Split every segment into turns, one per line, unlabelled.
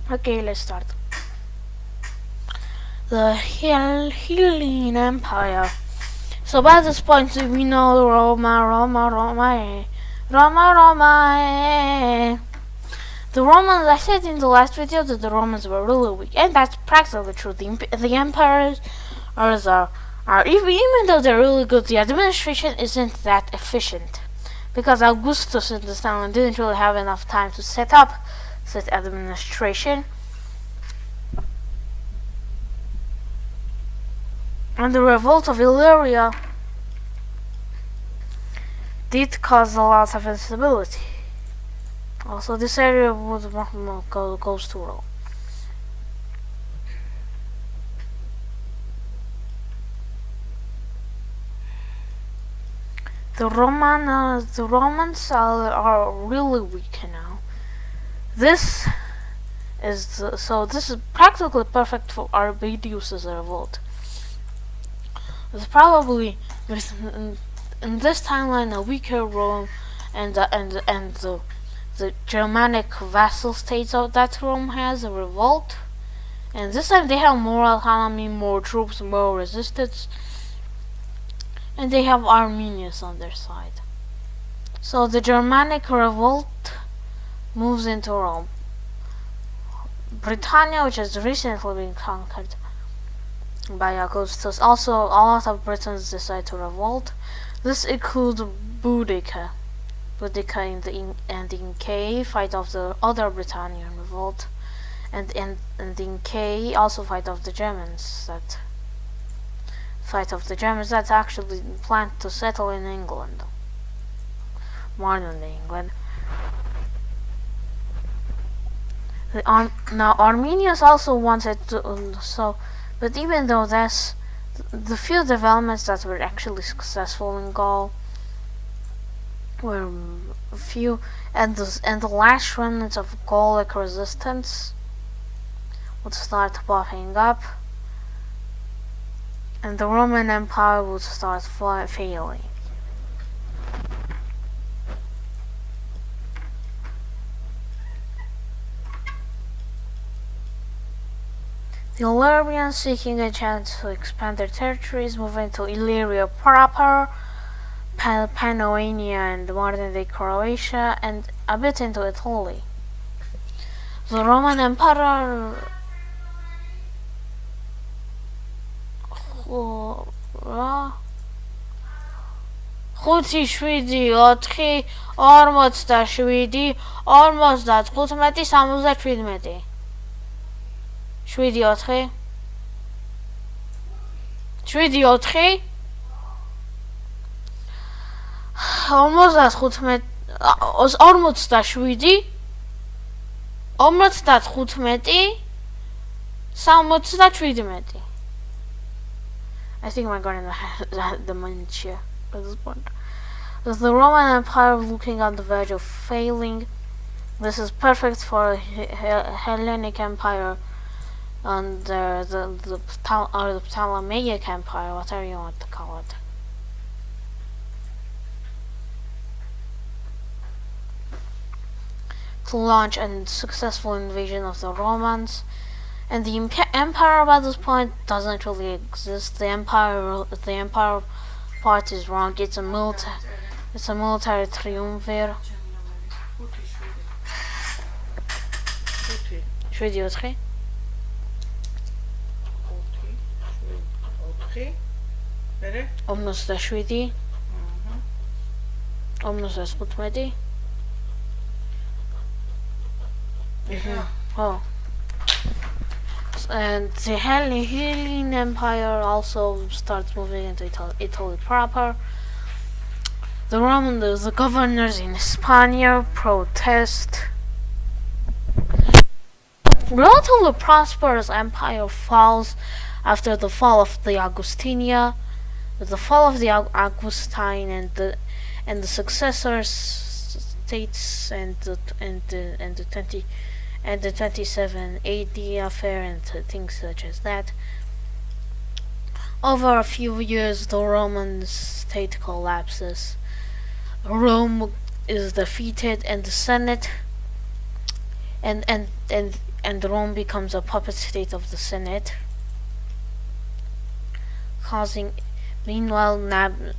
Okay, let's start. The Hellenic Empire. So by this point we know Roma. The Romans, I said in the last video that the Romans were really weak, and that's practically true. The emperors are even though they're really good, the administration isn't that efficient. Because Augustus in this time didn't really have enough time to set up such administration. And the revolt of Illyria did cause a lot of instability. Also, this area goes to Rome. The Romans are really weak now. This is practically perfect for Arbidius' revolt. It's probably in this timeline a weaker Rome and the Germanic vassal states of that Rome has a revolt, and this time they have more autonomy, more troops, more resistance, and they have Armenians on their side. So the Germanic revolt moves into Rome. Britannia, which has recently been conquered by Augustus, also a lot of Britons decide to revolt. This includes Boudica and the Inca fight off the other Britannian revolt, and the Inca also fight off the Germans that actually planned to settle in England, modern England. Now Armenians also wanted to, but even though that's the few developments that were actually successful in Gaul were few, and the last remnants of Gallic resistance would start popping up, and the Roman Empire would start failing. The Illyrians, seeking a chance to expand their territories, move into Illyria proper, Pannonia and modern-day Croatia, and a bit into Italy. The Roman Emperor ხუთი შვიდი ოთხი ორმოცდაშვიდი ორმოცდათხუთმეტი სამოცდაჩვიდმეტი შვიდი ოთხი შვიდი ოთხი ორმოცდაშვიდი ორმოცდათხუთმეტი სამოცდაჩვიდმეტი. I think my garden has dementia at this point. With the Roman Empire looking on the verge of failing, this is perfect for a Hellenic Empire under the Ptolemaic Empire, whatever you want to call it. To launch a successful invasion of the Romans. And the empire by this point doesn't really exist. The empire part is wrong. It's a military triumvirate. შვიდი ოთხი ორმოცდაშვიდი ორმოცდათხუთმეტი Oh. And the Hellenic Empire also starts moving into Italy proper. The governors in Hispania protest. Relatively prosperous empire falls after the fall of the Augustinia. With the fall of the Augustine and the successor states and the 27 AD affair and things such as that. Over a few years, the Roman state collapses. Rome is defeated, and the Senate and and Rome becomes a puppet state of the Senate, causing meanwhile Numidia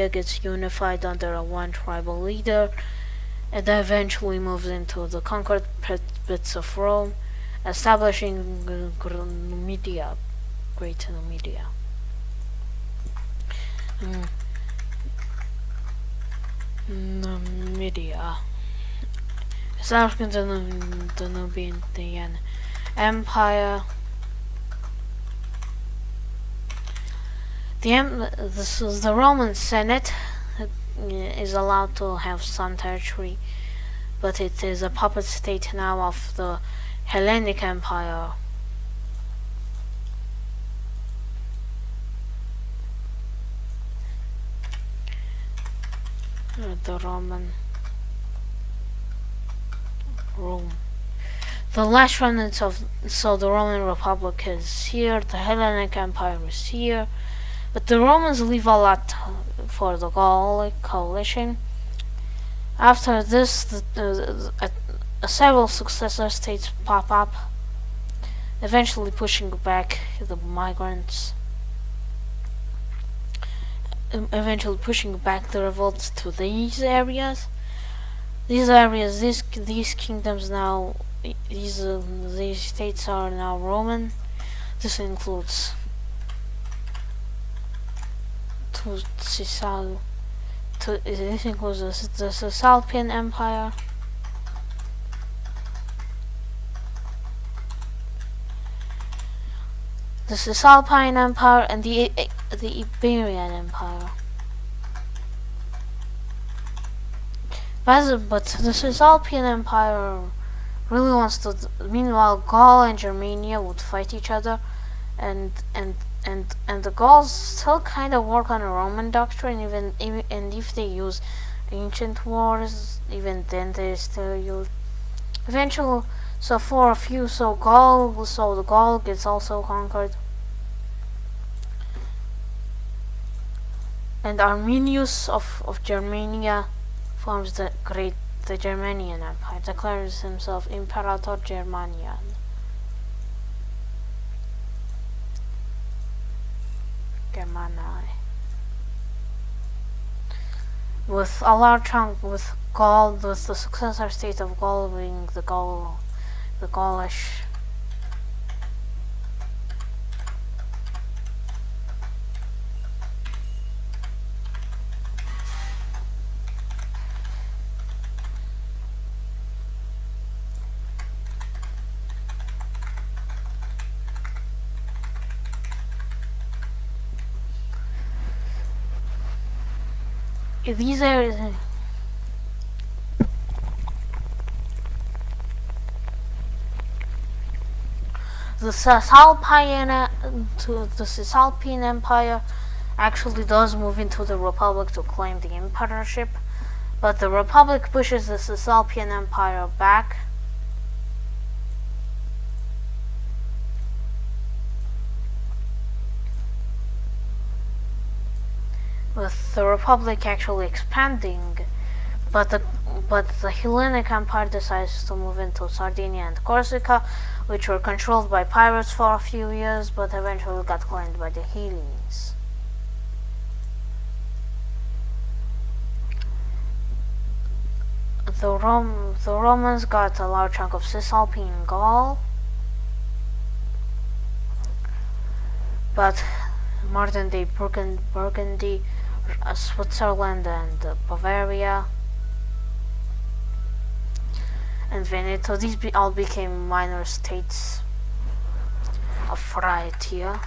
gets unified under a one tribal leader, and eventually moves into the conquered bits of Rome, establishing Numidia, Great Numidia. Numidia. Establishing the Nubian Empire. The Roman Senate is allowed to have some territory, but it is a puppet state now of the Hellenic Empire. The Rome. The last remnants of the Roman Republic is here, the Hellenic Empire is here, but the Romans leave a lot for the Gallic coalition. After this, several successor states pop up, eventually pushing back the migrants, eventually pushing back the revolts to these areas. These kingdoms now, these states are now Roman. This includes the Cisalpine Empire, the Cisalpine Empire, and the Iberian Empire. But the Cisalpine Empire really wants to. Meanwhile, Gaul and Germania would fight each other, and the Gauls still kind of work on a Roman doctrine, and if they use ancient wars, even then they still use. Eventually, the Gaul gets also conquered, and Arminius of Germania forms the Germanian Empire, declares himself Imperator Germanian. Germani. With a large chunk, with the successor state of Gaul being the Gaulish. These areas. The Cisalpine Empire actually does move into the Republic to claim the emperorship, but the Republic pushes the Cisalpine Empire back. With the Republic actually expanding, but the Hellenic Empire decides to move into Sardinia and Corsica, which were controlled by pirates for a few years, but eventually got claimed by the Hellenes. The Romans got a large chunk of Cisalpine Gaul, but modern-day Burgundy, Switzerland, and Bavaria, and Veneto. These all became minor states of Raetia.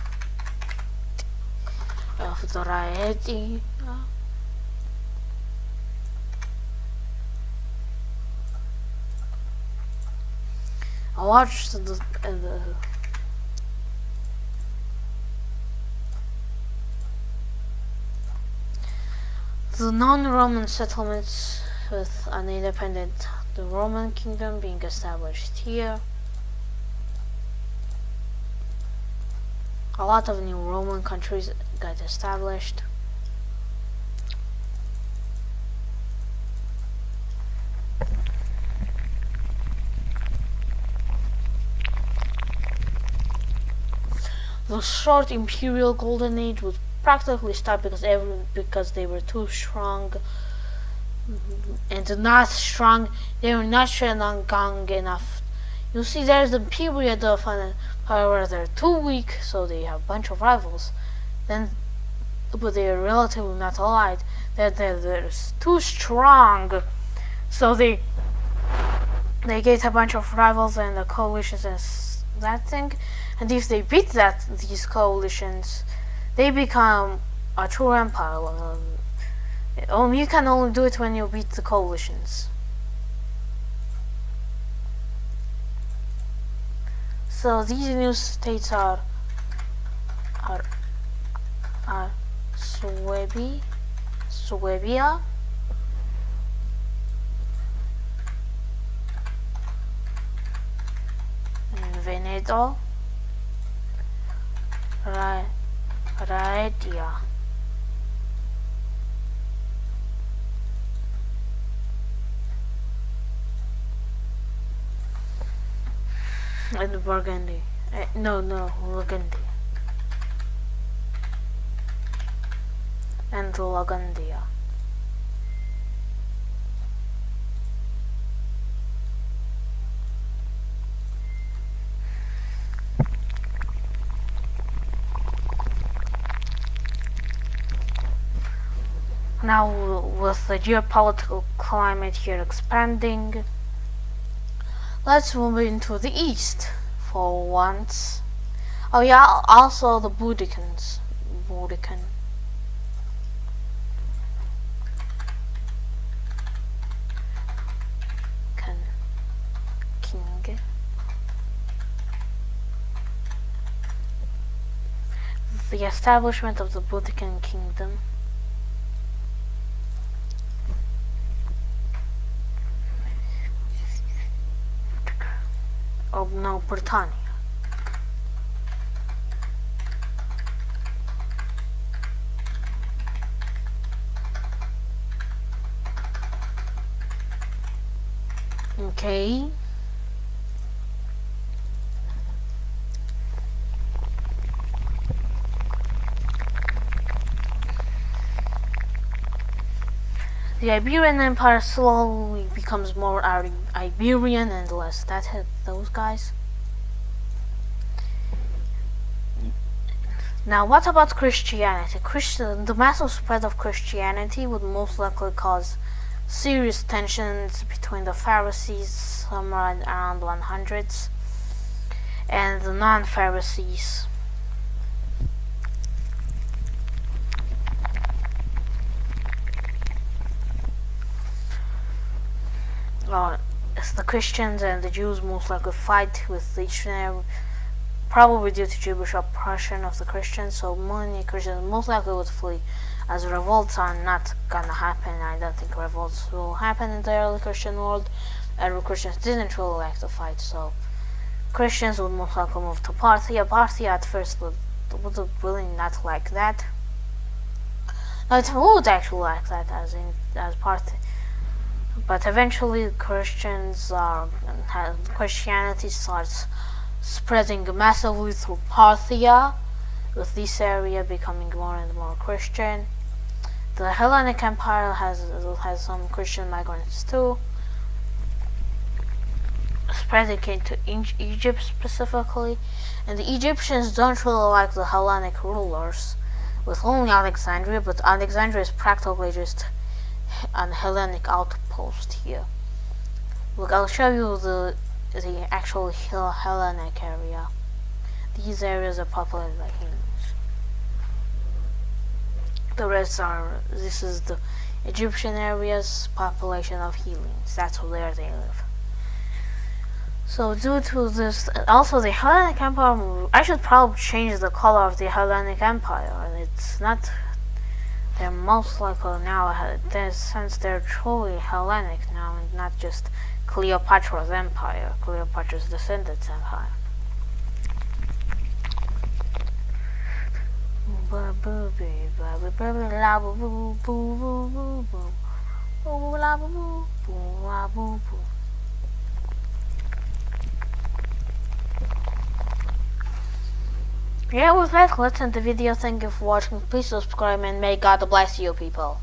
I watched the non-Roman settlements with an independent the Roman kingdom being established here. A lot of new Roman countries got established. The short imperial golden age would practically stop because they were too strong and not strong. They were not strong enough. You see, there's the period of power where they're too weak, so they have a bunch of rivals. Then, but they are relatively not allied. They're too strong, so they get a bunch of rivals and the coalitions and that thing. And if they beat these coalitions, they become a true empire. You can only do it when you beat the coalitions. So these new states are Swabia, Veneto, Raetia. And Burgundy. Burgundy. And Lagundia. Now, with the geopolitical climate here expanding, let's move into the east for once. Oh yeah, also the Boudicans. King. The establishment of the Boudican kingdom. Oh no, Britannia. Okay. The Iberian Empire slowly becomes more Iberian and less those guys. Now, what about Christianity? The massive spread of Christianity would most likely cause serious tensions between the Pharisees, somewhere around 100s, and the non-Pharisees. The Christians and the Jews most likely fight with each other, probably due to Jewish oppression of the Christians, so many Christians most likely would flee, as revolts are not gonna happen. I don't think revolts will happen in the early Christian world. Early Christians didn't really like to fight, so Christians would most likely move to Parthia. Parthia at first would really not like that. No, it would actually like that as Parthia. But eventually Christianity starts spreading massively through Parthia, with this area becoming more and more Christian. The Hellenic Empire has some Christian migrants too, spreading into Egypt specifically, and the Egyptians don't really like the Hellenic rulers, with only Alexandria, but Alexandria is practically just an Hellenic outpost here. Look, I'll show you the actual Hellenic area. These areas are populated by Hellenes. The rest this is the Egyptian area's population of Hellenes. That's where they live. So due to this, also the Hellenic Empire, I should probably change the color of the Hellenic Empire. It's not, they're most likely now, since they're truly Hellenic now and not just Cleopatra's empire, Cleopatra's descendants' empire. Yeah, with that, let's end the video. Thank you for watching. Please subscribe and may God bless you, people.